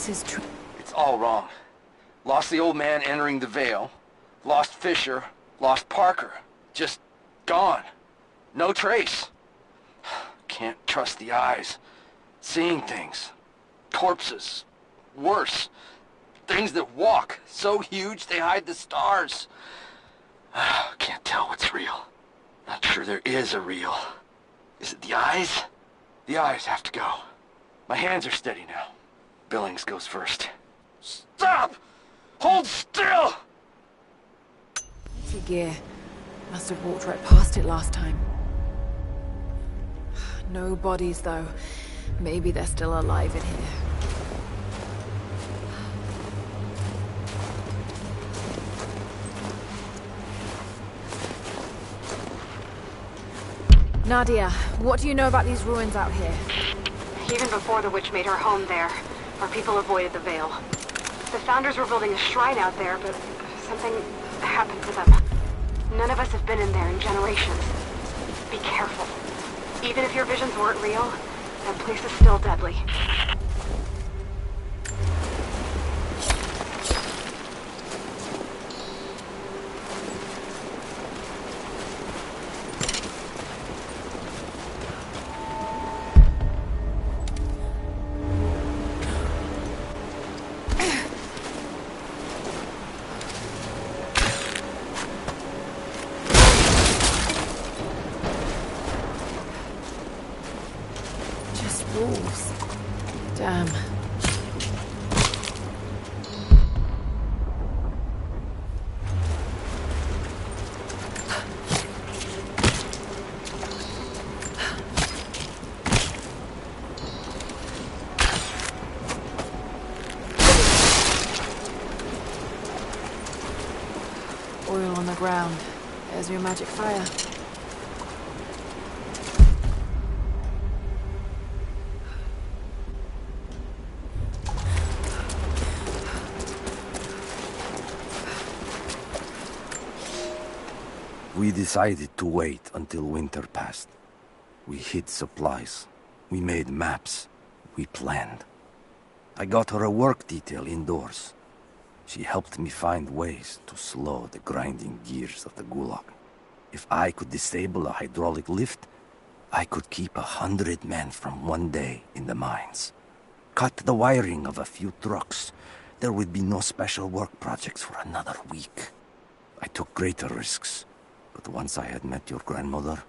this is true. It's all wrong. Lost the old man entering the Vale. Lost Fisher. Lost Parker. Just gone. No trace. Can't trust the eyes. Seeing things. Corpses. Worse. Things that walk. So huge they hide the stars. Can't tell what's real. Not sure there is a real. Is it the eyes? The eyes have to go. My hands are steady now. Billings goes first. Stop! Hold still! Empty gear. Must have walked right past it last time. No bodies, though. Maybe they're still alive in here. Nadia, what do you know about these ruins out here? Even before the witch made her home there, our people avoided the Vale. The Founders were building a shrine out there, but something happened to them. None of us have been in there in generations. Be careful. Even if your visions weren't real, that place is still deadly. Wolves. Damn. Oil on the ground. There's your magic fire. We decided to wait until winter passed. We hid supplies. We made maps. We planned. I got her a work detail indoors. She helped me find ways to slow the grinding gears of the Gulag. If I could disable a hydraulic lift, I could keep 100 men from one day in the mines. Cut the wiring of a few trucks. There would be no special work projects for another week. I took greater risks. But once I had met your grandmother,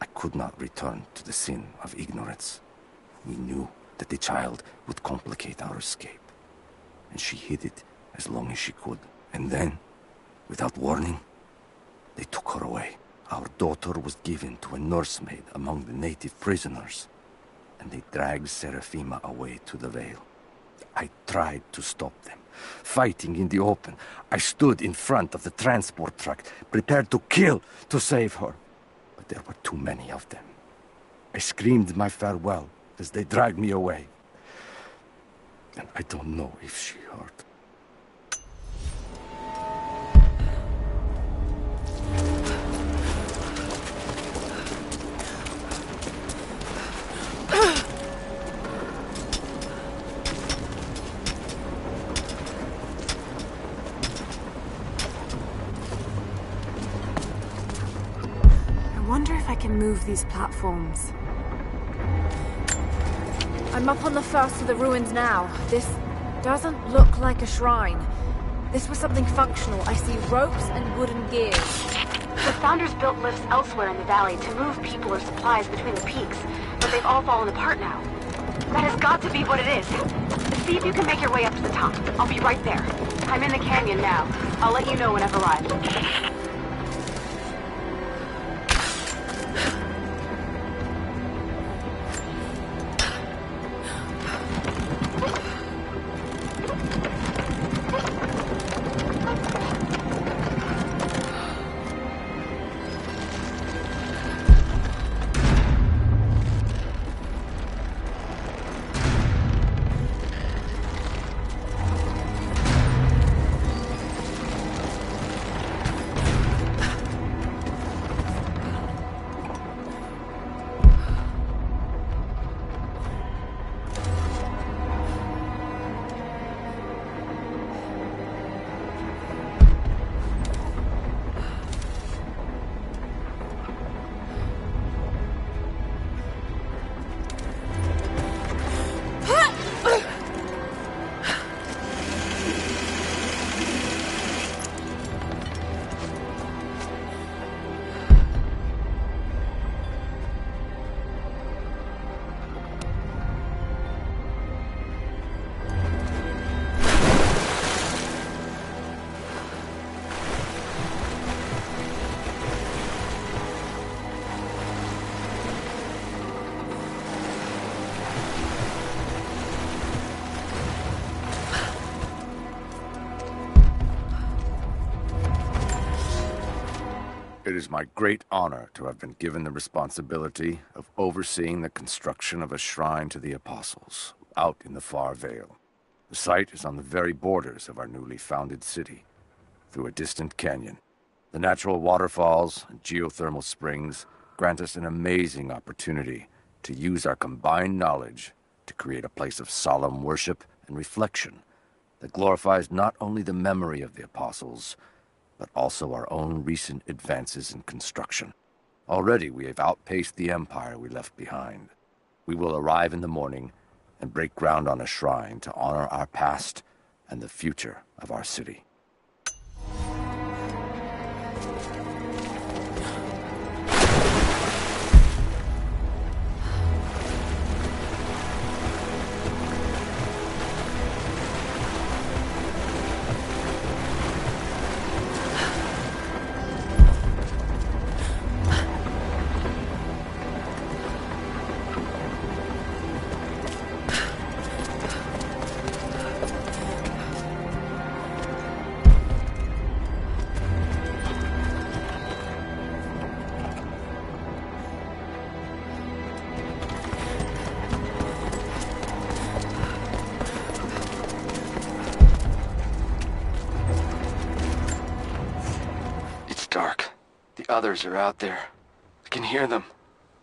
I could not return to the sin of ignorance. We knew that the child would complicate our escape, and she hid it as long as she could. And then, without warning, they took her away. Our daughter was given to a nursemaid among the native prisoners, and they dragged Seraphima away to the Vale. I tried to stop them. Fighting in the open, I stood in front of the transport truck, prepared to kill to save her. But there were too many of them. I screamed my farewell as they dragged me away. And I don't know if she heard. Move these platforms. I'm up on the first of the ruins now. This doesn't look like a shrine. This was something functional. I see ropes and wooden gears. The Founders built lifts elsewhere in the valley to move people or supplies between the peaks, but they've all fallen apart now. That has got to be what it is. See if you can make your way up to the top. I'll be right there. I'm in the canyon now. I'll let you know when I've arrived. It is my great honor to have been given the responsibility of overseeing the construction of a shrine to the Apostles, out in the far Vale. The site is on the very borders of our newly founded city, through a distant canyon. The natural waterfalls and geothermal springs grant us an amazing opportunity to use our combined knowledge to create a place of solemn worship and reflection that glorifies not only the memory of the Apostles, but also our own recent advances in construction. Already we have outpaced the empire we left behind. We will arrive in the morning and break ground on a shrine to honor our past and the future of our city. Dark. The others are out there. I can hear them,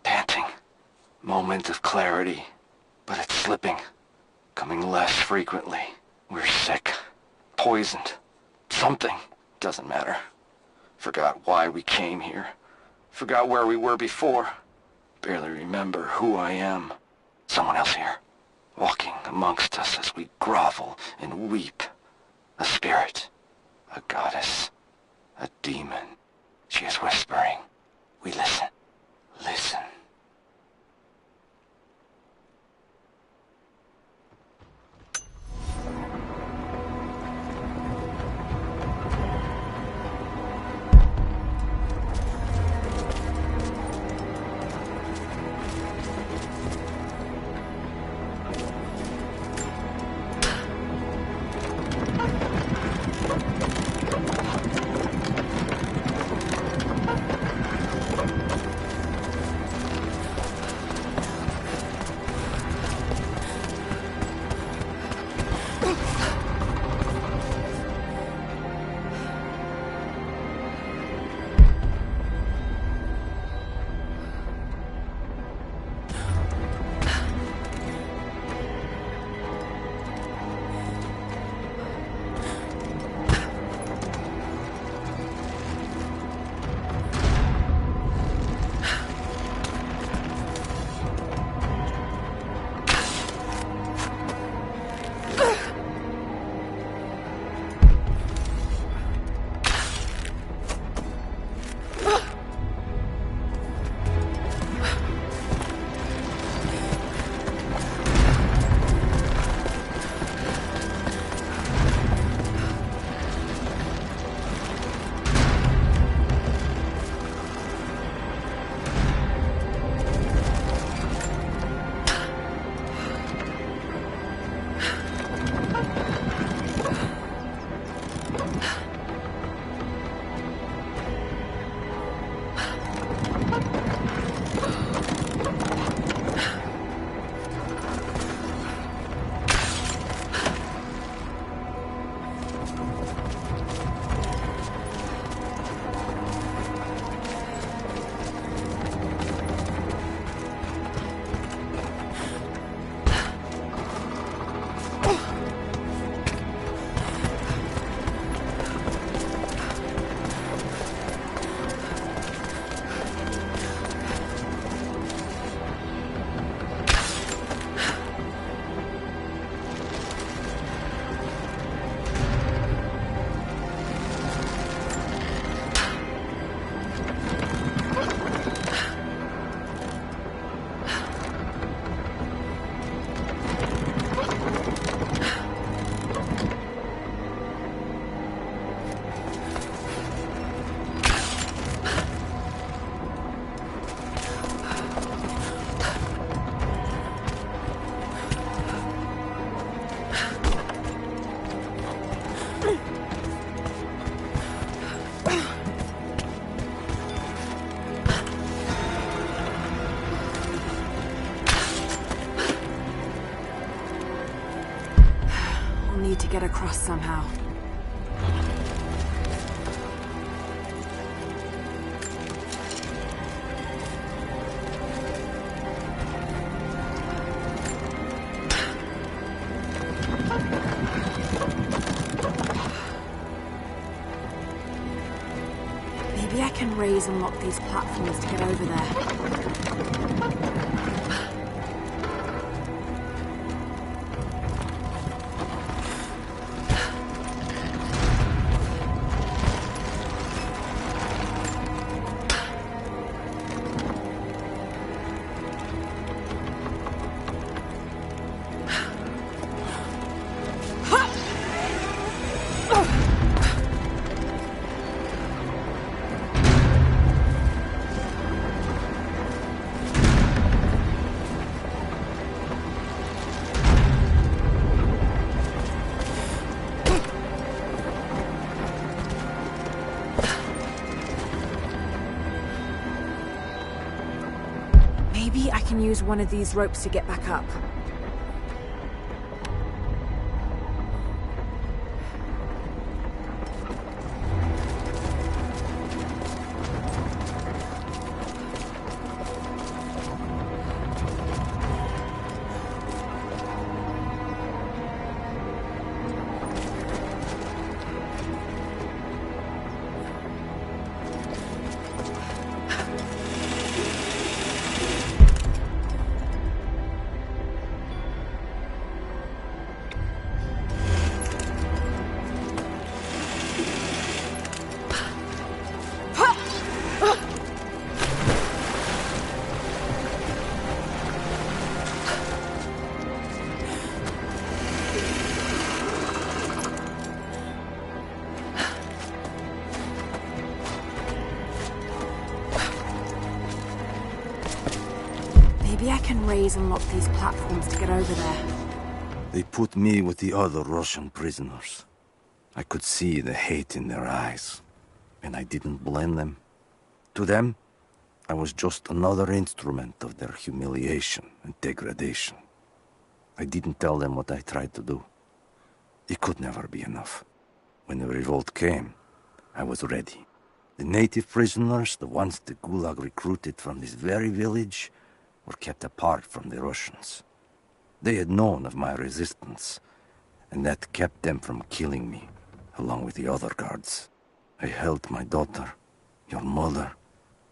panting. Moment of clarity, but it's slipping, coming less frequently. We're sick, poisoned, something. Doesn't matter. Forgot why we came here. Forgot where we were before. Barely remember who I am. Someone else here, walking amongst us as we grovel and weep. A spirit, a goddess, a demon. She is whispering. We listen. Listen. across somehow. Maybe I can raise and lock these platforms to get over there. Maybe I can use one of these ropes to get back up. Maybe I can raise and lock these platforms to get over there. They put me with the other Russian prisoners. I could see the hate in their eyes, and I didn't blame them. To them, I was just another instrument of their humiliation and degradation. I didn't tell them what I tried to do. It could never be enough. When the revolt came, I was ready. The native prisoners, the ones the Gulag recruited from this very village, were kept apart from the Russians. They had known of my resistance, and that kept them from killing me, along with the other guards. I held my daughter, your mother,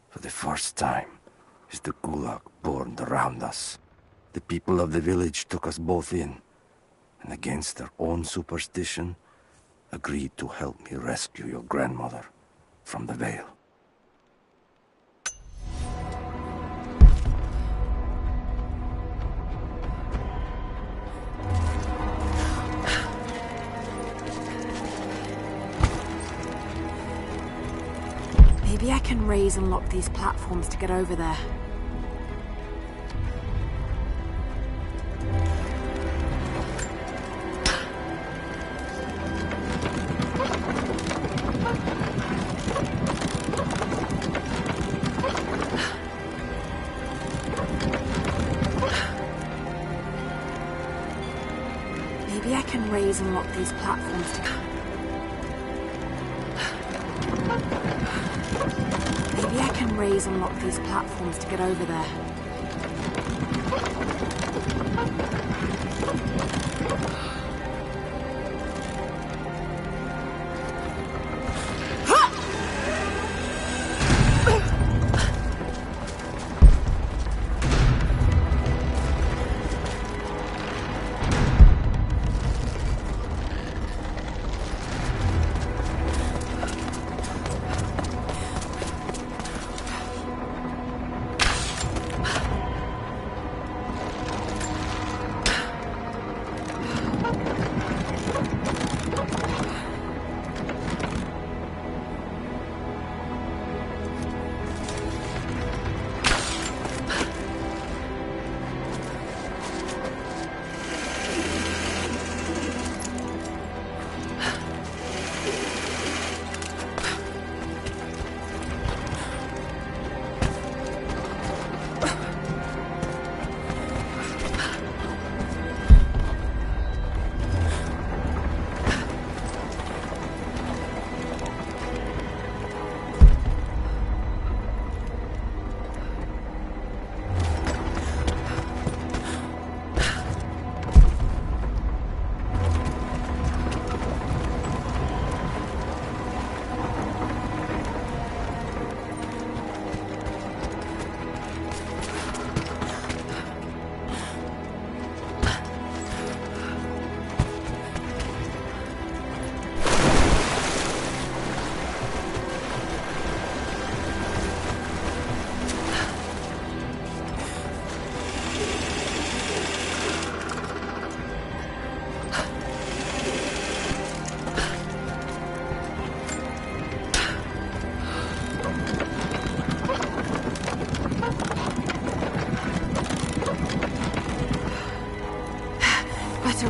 for the first time, as the Gulag burned around us. The people of the village took us both in, and against their own superstition, agreed to help me rescue your grandmother from the Veil. Maybe I can raise and lock these platforms to get over there. Maybe I can raise and lock these platforms to... Maybe I can raise and lock these platforms to get over there.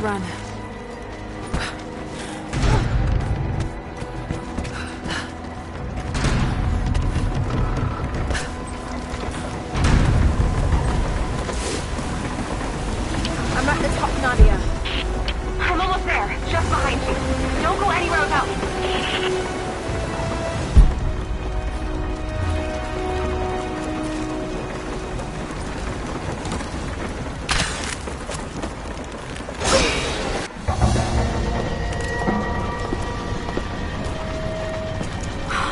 to run. I'm at the top, Nadia. I'm almost there, just behind you. Don't go anywhere without me.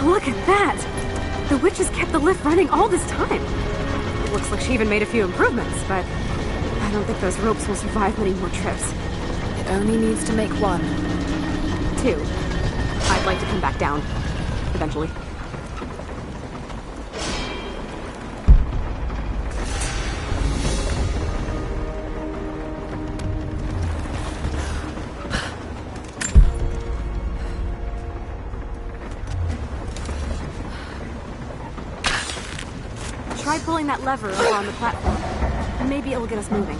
Look at that! The witches kept the lift running all this time. It looks like she even made a few improvements, but I don't think those ropes will survive many more trips. It only needs to make one. 2. I'd like to come back down. Eventually. Try pulling that lever over on the platform. Maybe it'll get us moving.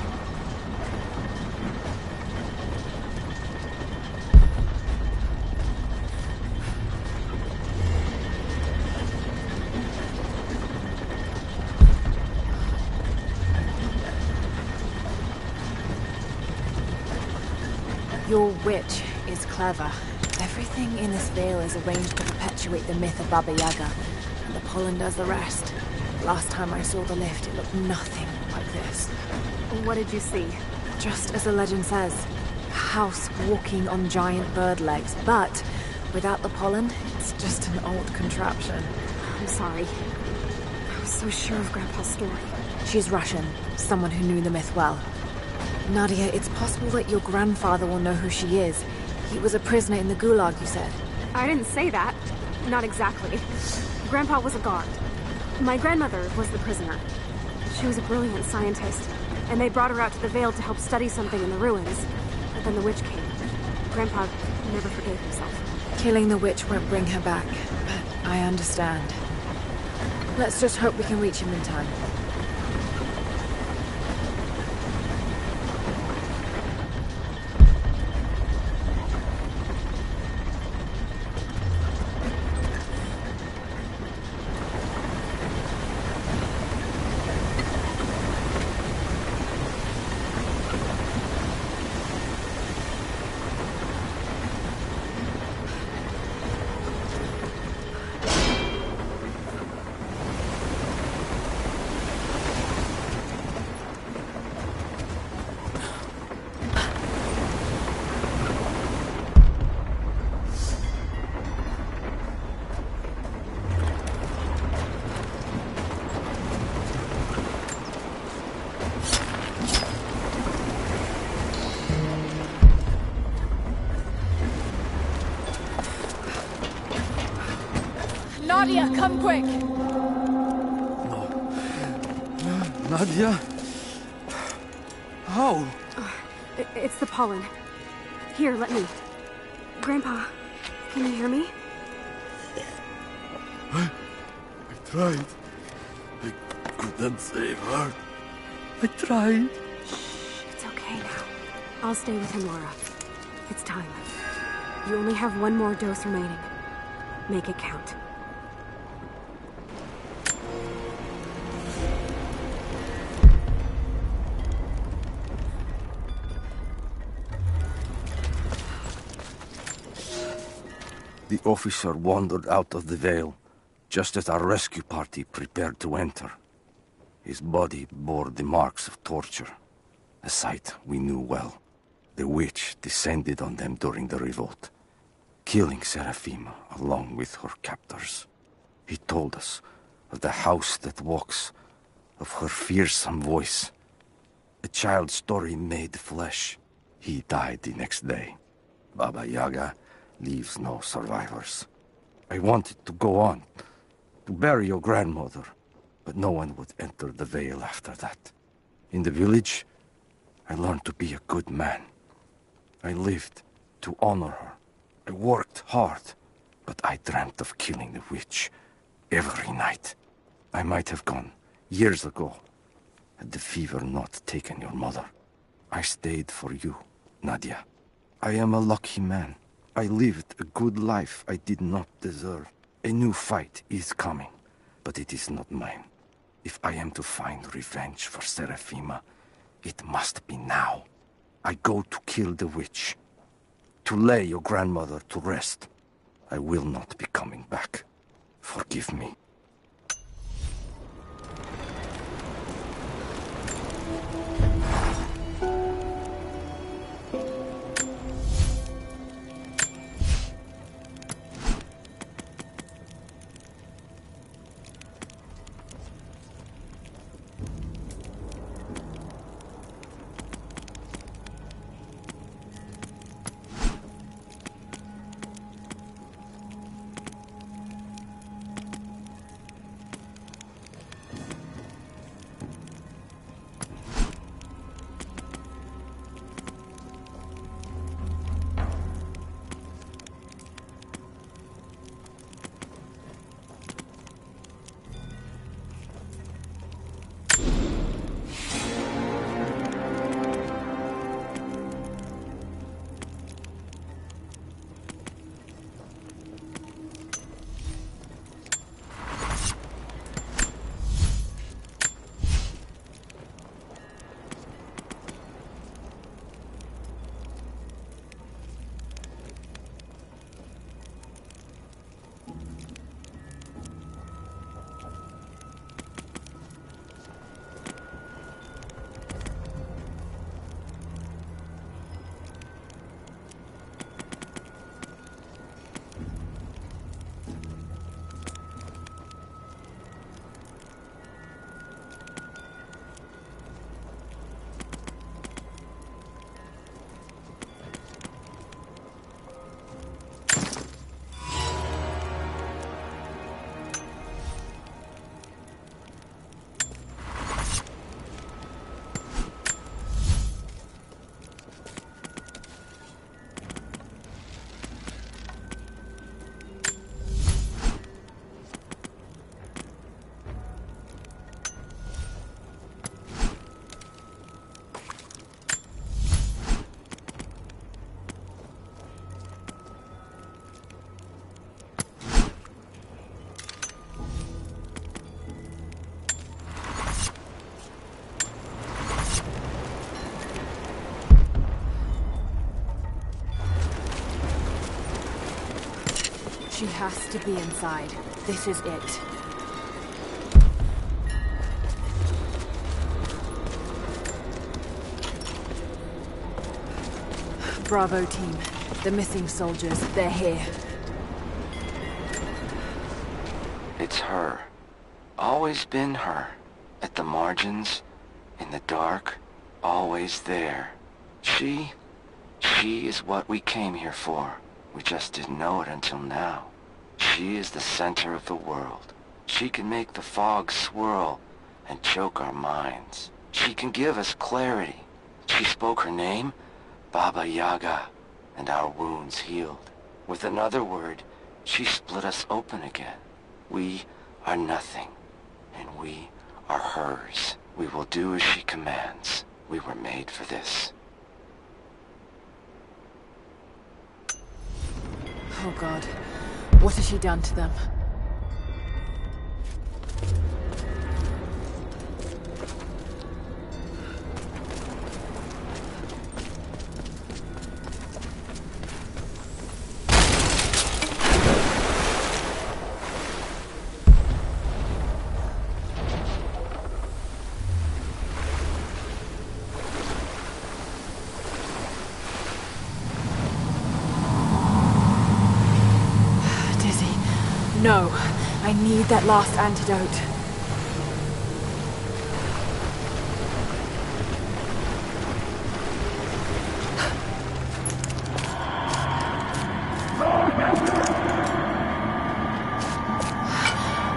Your witch is clever. Everything in this veil is arranged to perpetuate the myth of Baba Yaga, and the pollen does the rest. Last time I saw the lift, it looked nothing like this. What did you see? Just as the legend says, a house walking on giant bird legs, but without the pollen, it's just an old contraption. I'm sorry. I was so sure of Grandpa's story. She's Russian, someone who knew the myth well. Nadia, it's possible that your grandfather will know who she is. He was a prisoner in the Gulag, you said. I didn't say that. Not exactly. Grandpa was a guard. My grandmother was the prisoner. She was a brilliant scientist, and they brought her out to the Vale to help study something in the ruins. But then the witch came. Grandpa never forgave himself. Killing the witch won't bring her back, but I understand. Let's just hope we can reach him in time. Nadia, come quick! Nadia? How? It's the pollen. Here, let me. Grandpa, can you hear me? I tried. I couldn't save her. I tried. Shh, it's okay now. I'll stay with him, Laura. It's time. You only have one more dose remaining. Make it count. The officer wandered out of the Vale, just as our rescue party prepared to enter. His body bore the marks of torture, a sight we knew well. The witch descended on them during the revolt, killing Seraphima along with her captors. He told us of the house that walks, of her fearsome voice. A child's story made flesh. He died the next day. Baba Yaga leaves no survivors. I wanted to go on, to bury your grandmother, but no one would enter the Vale after that. In the village, I learned to be a good man. I lived to honor her. I worked hard, but I dreamt of killing the witch every night. I might have gone years ago, had the fever not taken your mother. I stayed for you, Nadia, I am a lucky man. I lived a good life I did not deserve. A new fight is coming, but it is not mine. If I am to find revenge for Seraphima, it must be now. I go to kill the witch. To lay your grandmother to rest. I will not be coming back. Forgive me. She has to be inside. This is it. Bravo team. The missing soldiers, they're here. It's her. Always been her. At the margins, in the dark, always there. She is what we came here for. We just didn't know it until now. She is the center of the world. She can make the fog swirl and choke our minds. She can give us clarity. She spoke her name, Baba Yaga, and our wounds healed. With another word, she split us open again. We are nothing, and we are hers. We will do as she commands. We were made for this. Oh God, what has she done to them? No, I need that last antidote.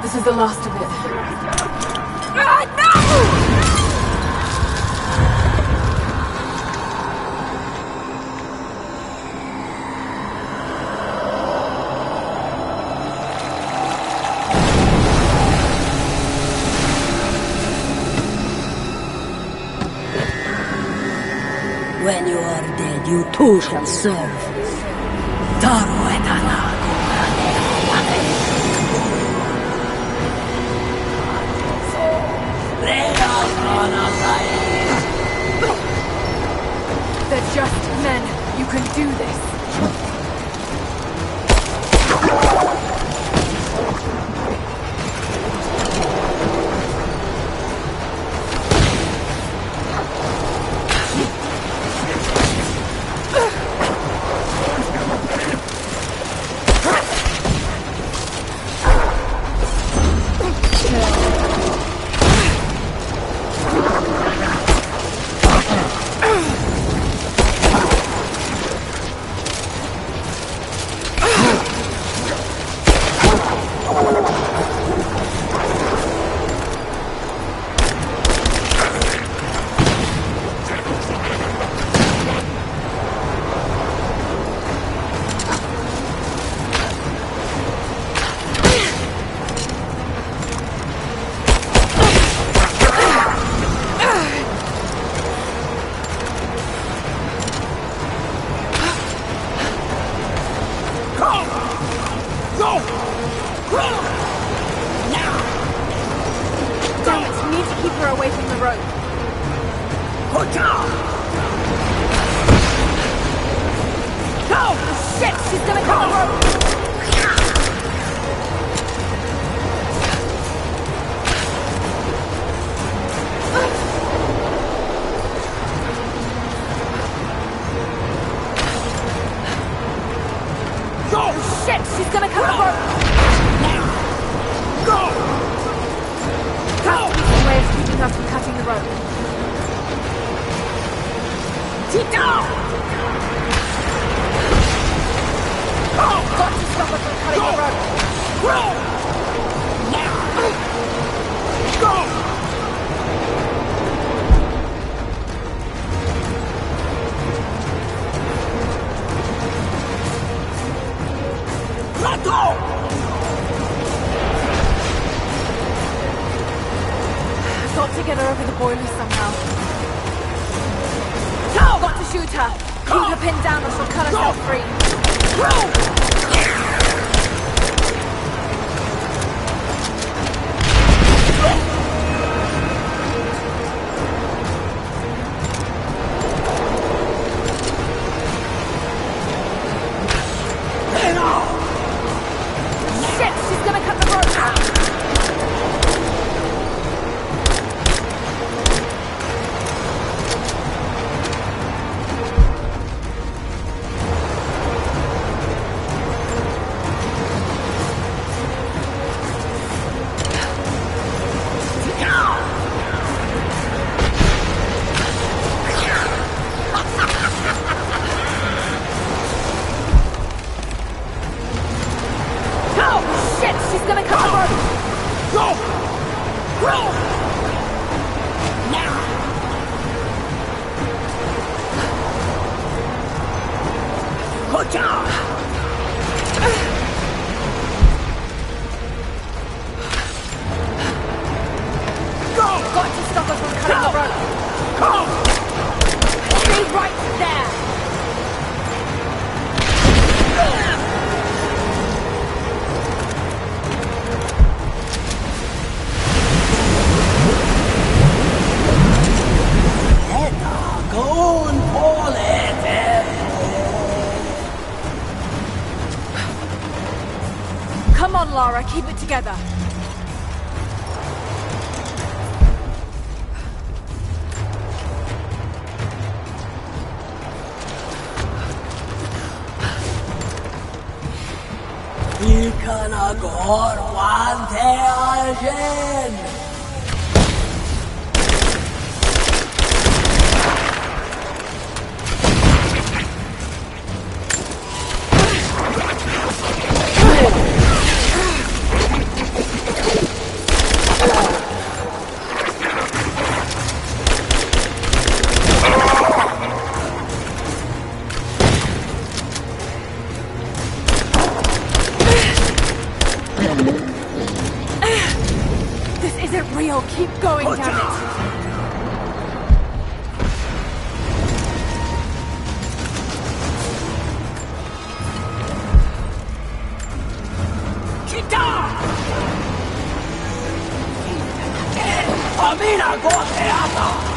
This is the last of it. No! When you are dead, you too shall serve. Taro etana. They're just men. You can do this. Come on, Lara, keep it together. Ikanagor wante algen. Keep going, damn it! Amina Goteata!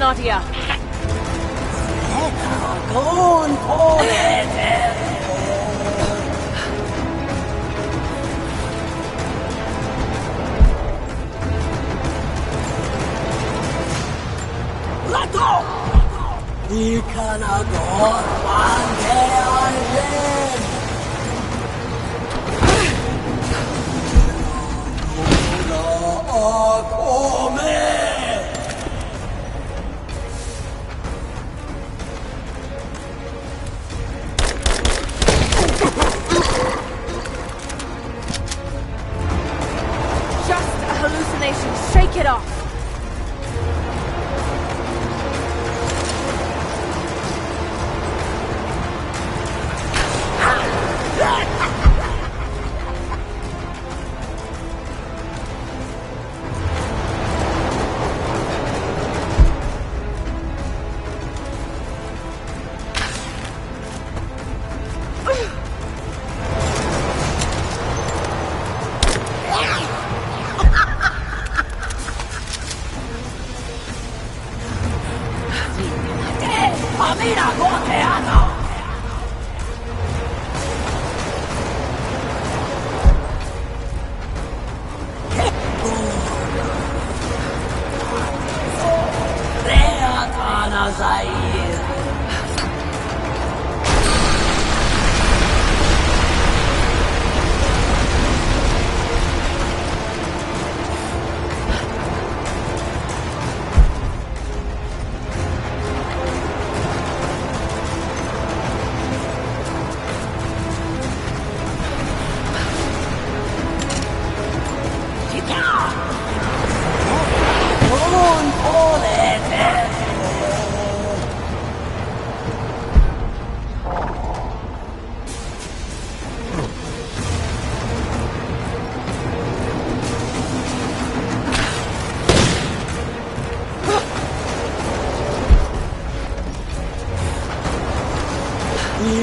Nadia! Ikanagor Wande Arjen! Akome! Just a hallucination. Shake it off. Amira Goteano! Reatana Zair!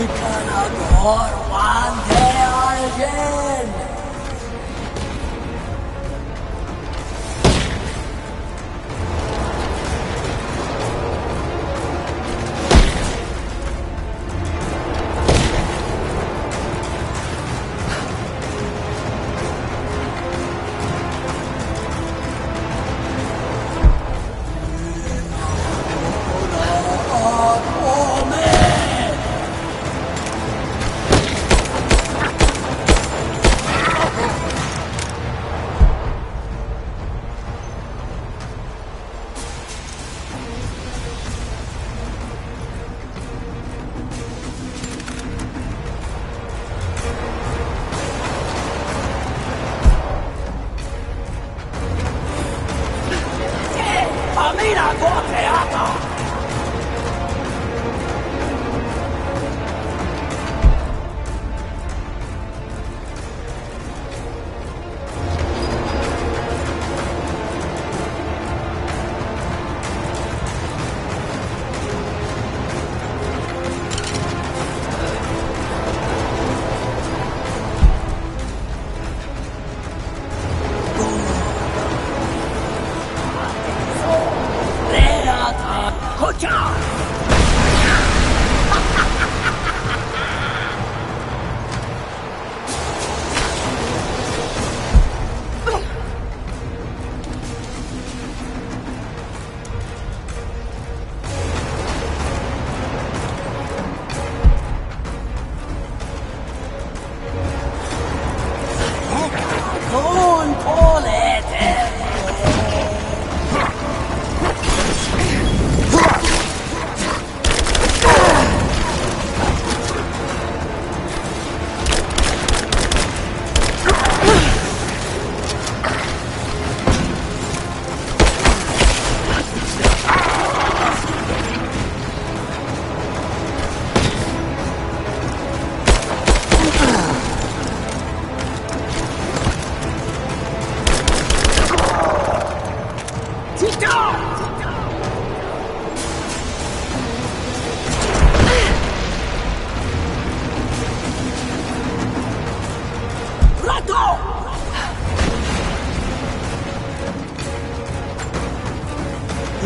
Ikanagor Wande Arjen! Amira Goteano!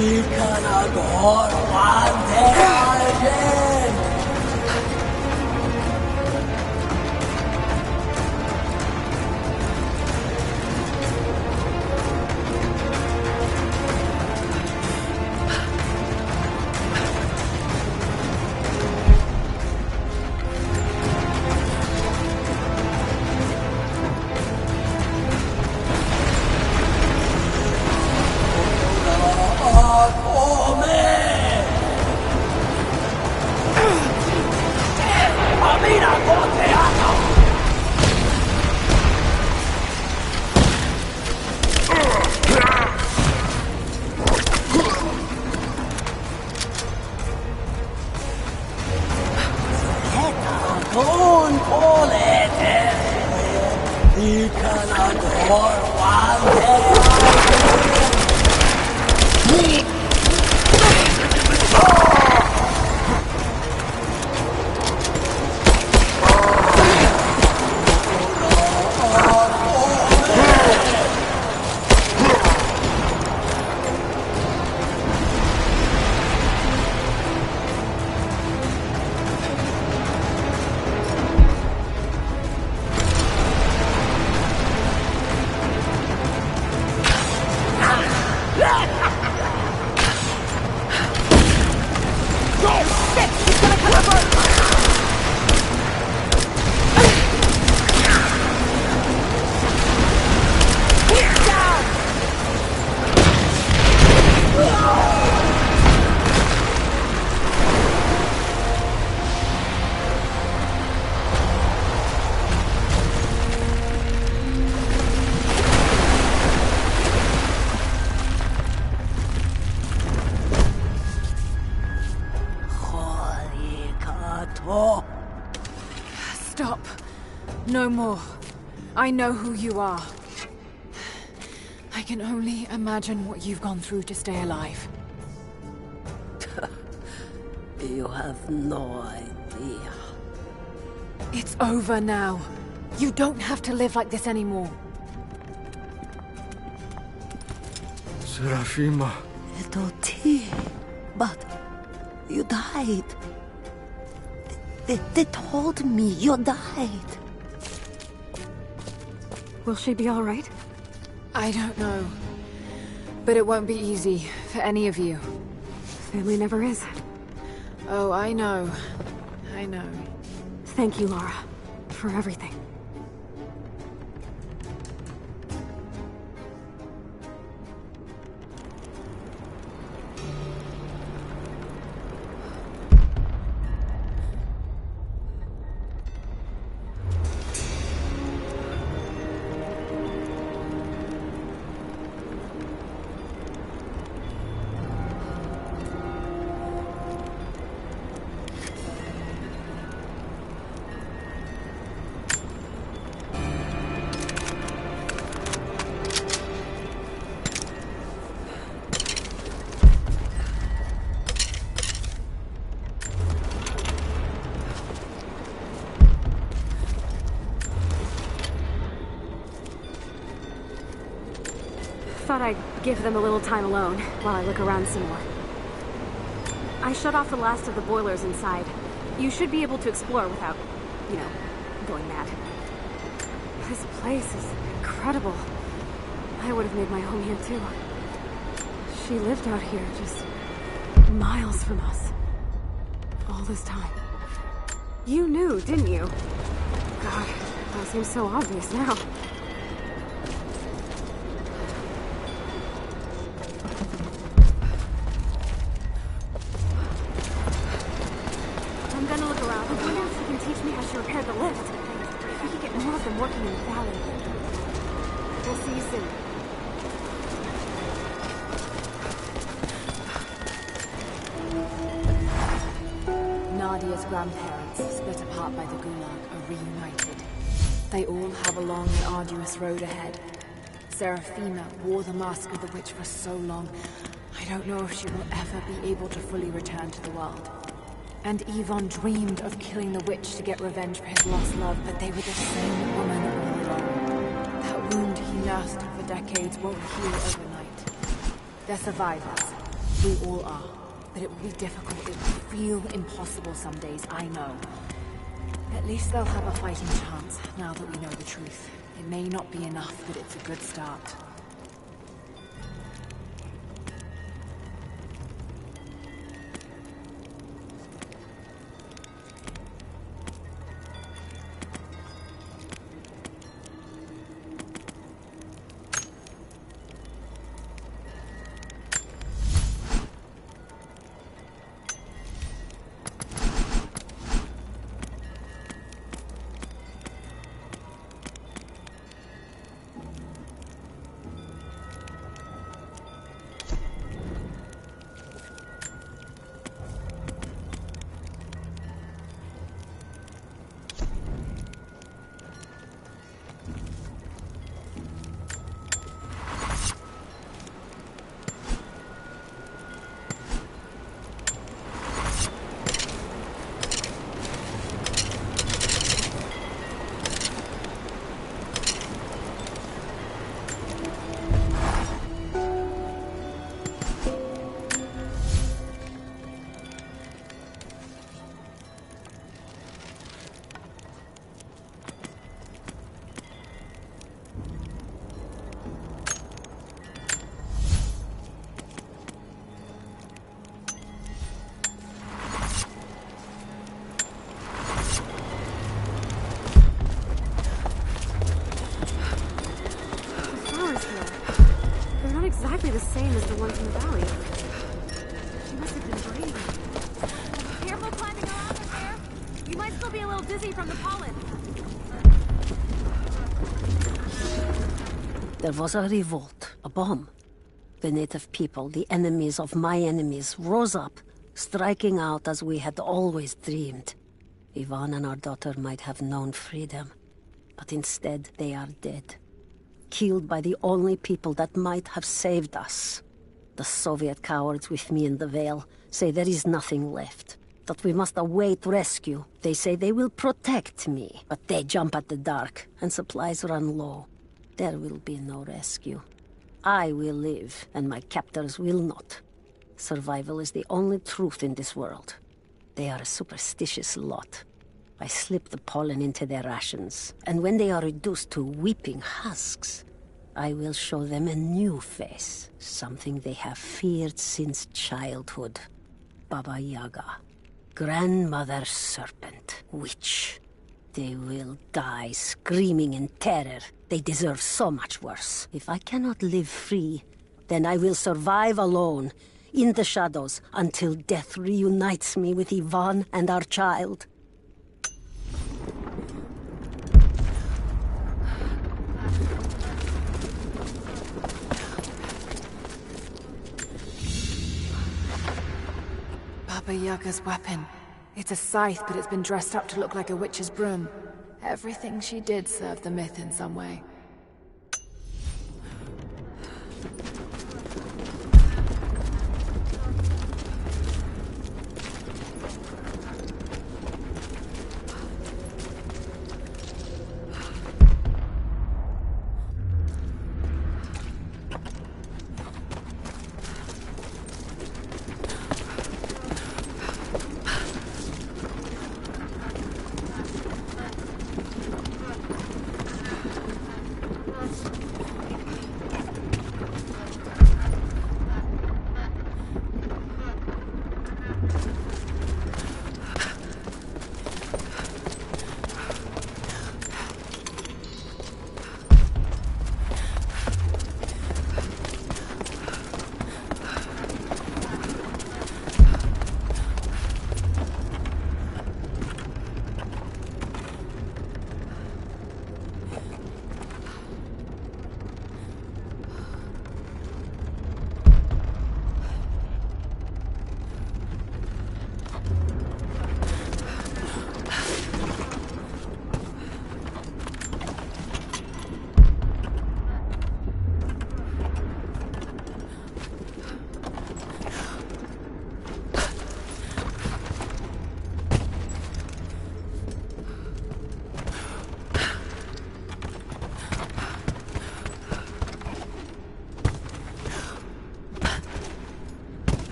Ikanagor Wande Arjen! Stop. No more. I know who you are. I can only imagine what you've gone through to stay alive. You have no idea. It's over now. You don't have to live like this anymore. Serafima. Little T, but you died. They told me you died. Will she be all right? I don't know. But it won't be easy for any of you. Family never is. Oh, I know. I know. Thank you, Lara, for everything. Thought I'd give them a little time alone while I look around some more. I shut off the last of the boilers inside. You should be able to explore without, you know, going mad. This place is incredible. I would have made my home here too. She lived out here just miles from us. All this time. You knew, didn't you? God, that seems so obvious now. I'm gonna look around. I wonder if she can teach me how she repaired the lift. We could get more of them working in the valley. We'll see you soon. Nadia's grandparents, split apart by the Gulag, are reunited. They all have a long and arduous road ahead. Serafima wore the mask of the witch for so long, I don't know if she will ever be able to fully return to the world. And Yvonne dreamed of killing the witch to get revenge for his lost love, but they were the same woman all along. That wound he nursed for decades won't heal overnight. They're survivors. We all are. But it will be difficult. It will feel impossible some days, I know. At least they'll have a fighting chance, now that we know the truth. It may not be enough, but it's a good start. exactly the same as the ones in the valley. She must have been brave. Careful climbing around up there. You might still be a little dizzy from the pollen. There was a revolt, a bomb. The native people, the enemies of my enemies, rose up, striking out as we had always dreamed. Ivan and our daughter might have known freedom, but instead they are dead. Killed by the only people that might have saved us. The Soviet cowards with me in the Vale say there is nothing left, that we must await rescue. They say they will protect me, but they jump at the dark, and supplies run low. There will be no rescue. I will live, and my captors will not. Survival is the only truth in this world. They are a superstitious lot. I slip the pollen into their rations, and when they are reduced to weeping husks, I will show them a new face, something they have feared since childhood. Baba Yaga, grandmother serpent, witch. They will die screaming in terror. They deserve so much worse. If I cannot live free, then I will survive alone, in the shadows, until death reunites me with Ivan and our child. Baba Yaga's weapon. It's a scythe, but it's been dressed up to look like a witch's broom. Everything she did served the myth in some way.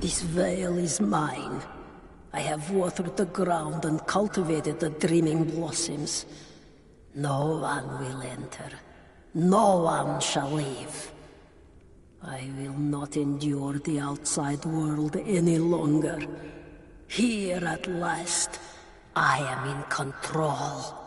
This veil is mine. I have watered the ground and cultivated the dreaming blossoms. No one will enter. No one shall leave. I will not endure the outside world any longer. Here at last, I am in control.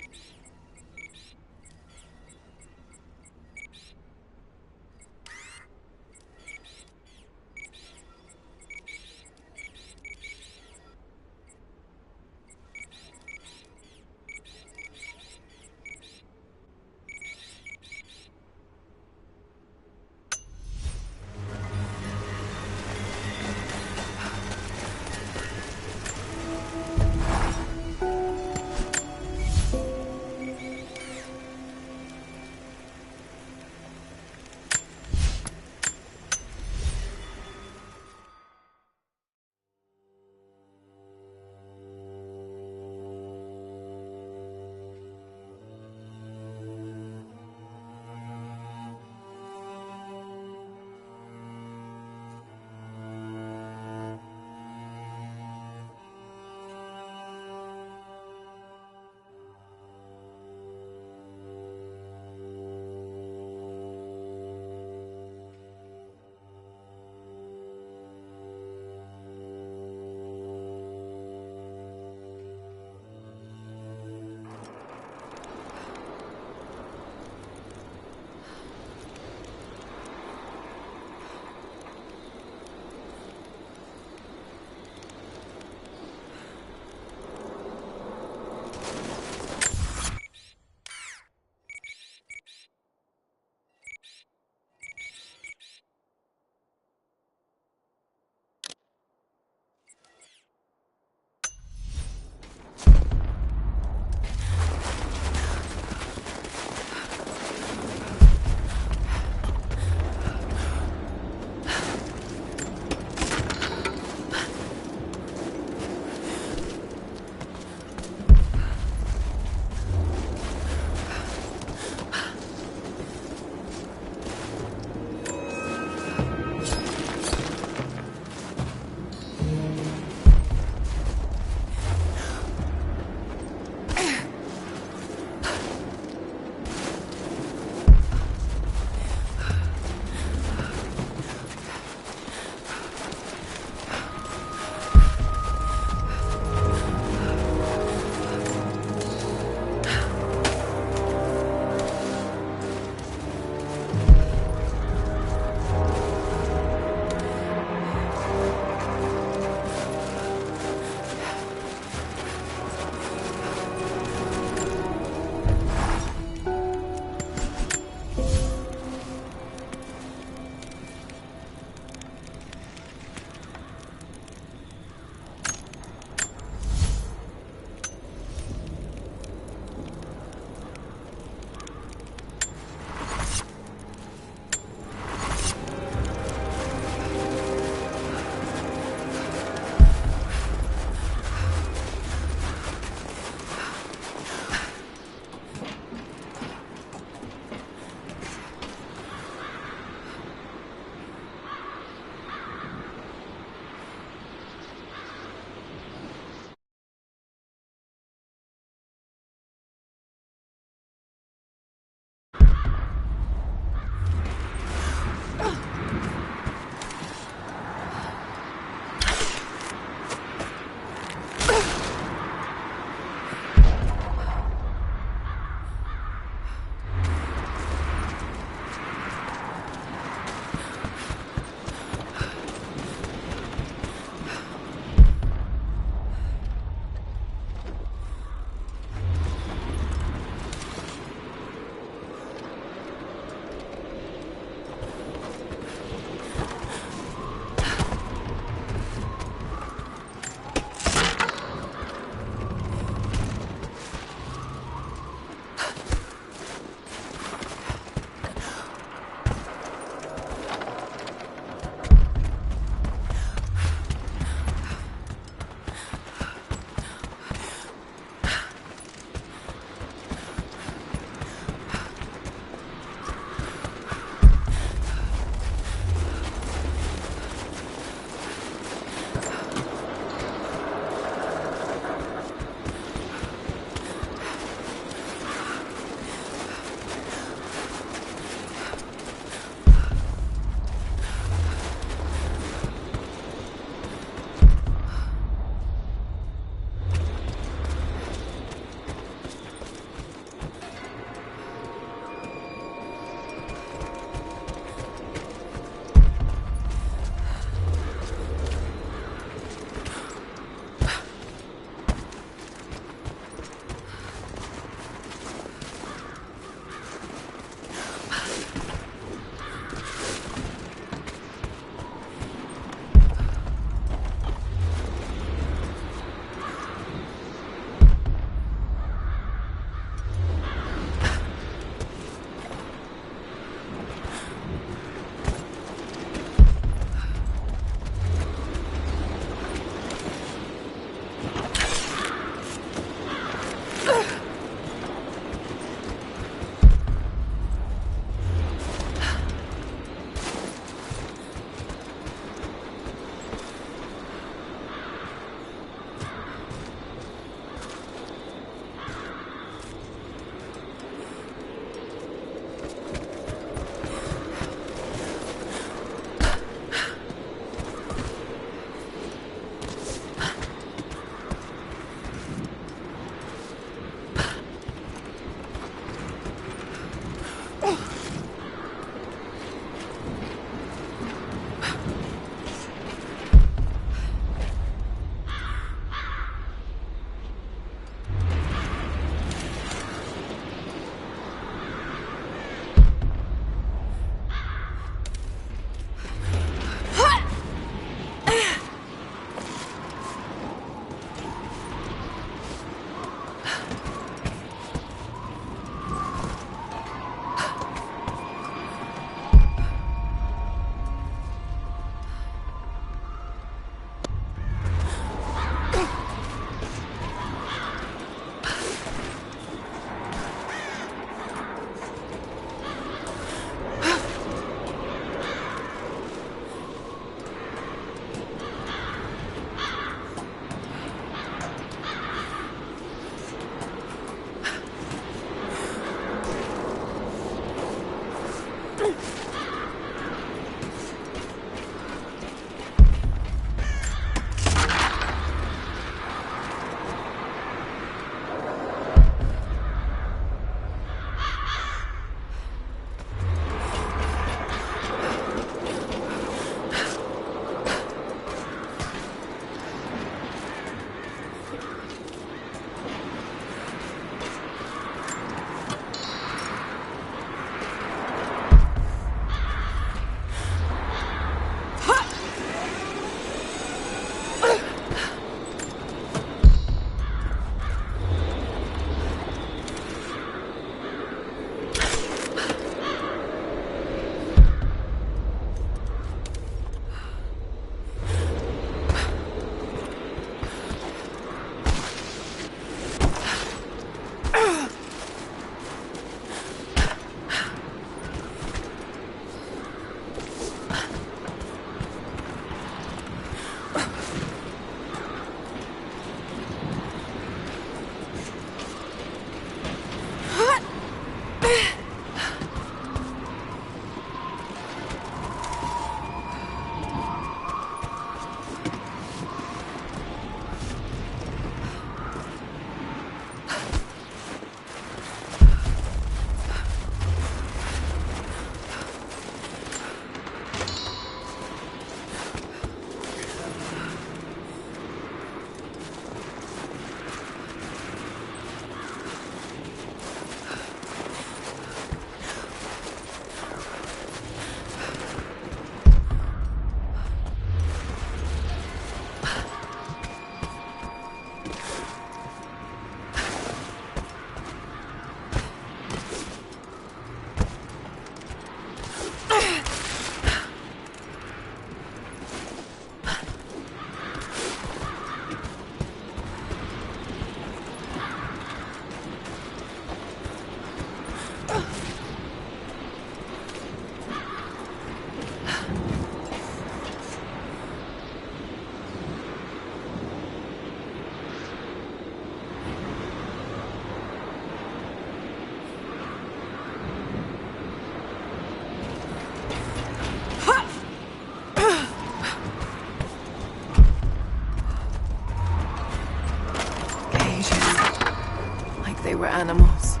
were animals.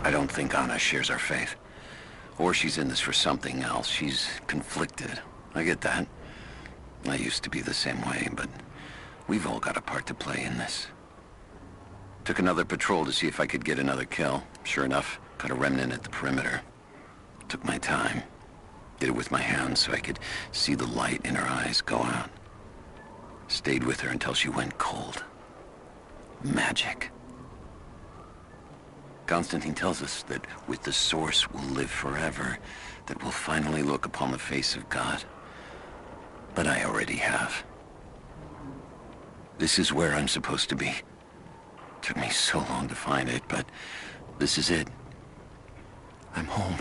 I don't think Anna shares our faith. Or she's in this for something else. She's conflicted. I get that. I used to be the same way, but we've all got a part to play in this. Took another patrol to see if I could get another kill. Sure enough, got a remnant at the perimeter. Took my time. Did it with my hands so I could see the light in her eyes go out. Stayed with her until she went cold. Magic. Constantine tells us that with the Source we'll live forever, that we'll finally look upon the face of God. But I already have. This is where I'm supposed to be. Took me so long to find it, but this is it. I'm home.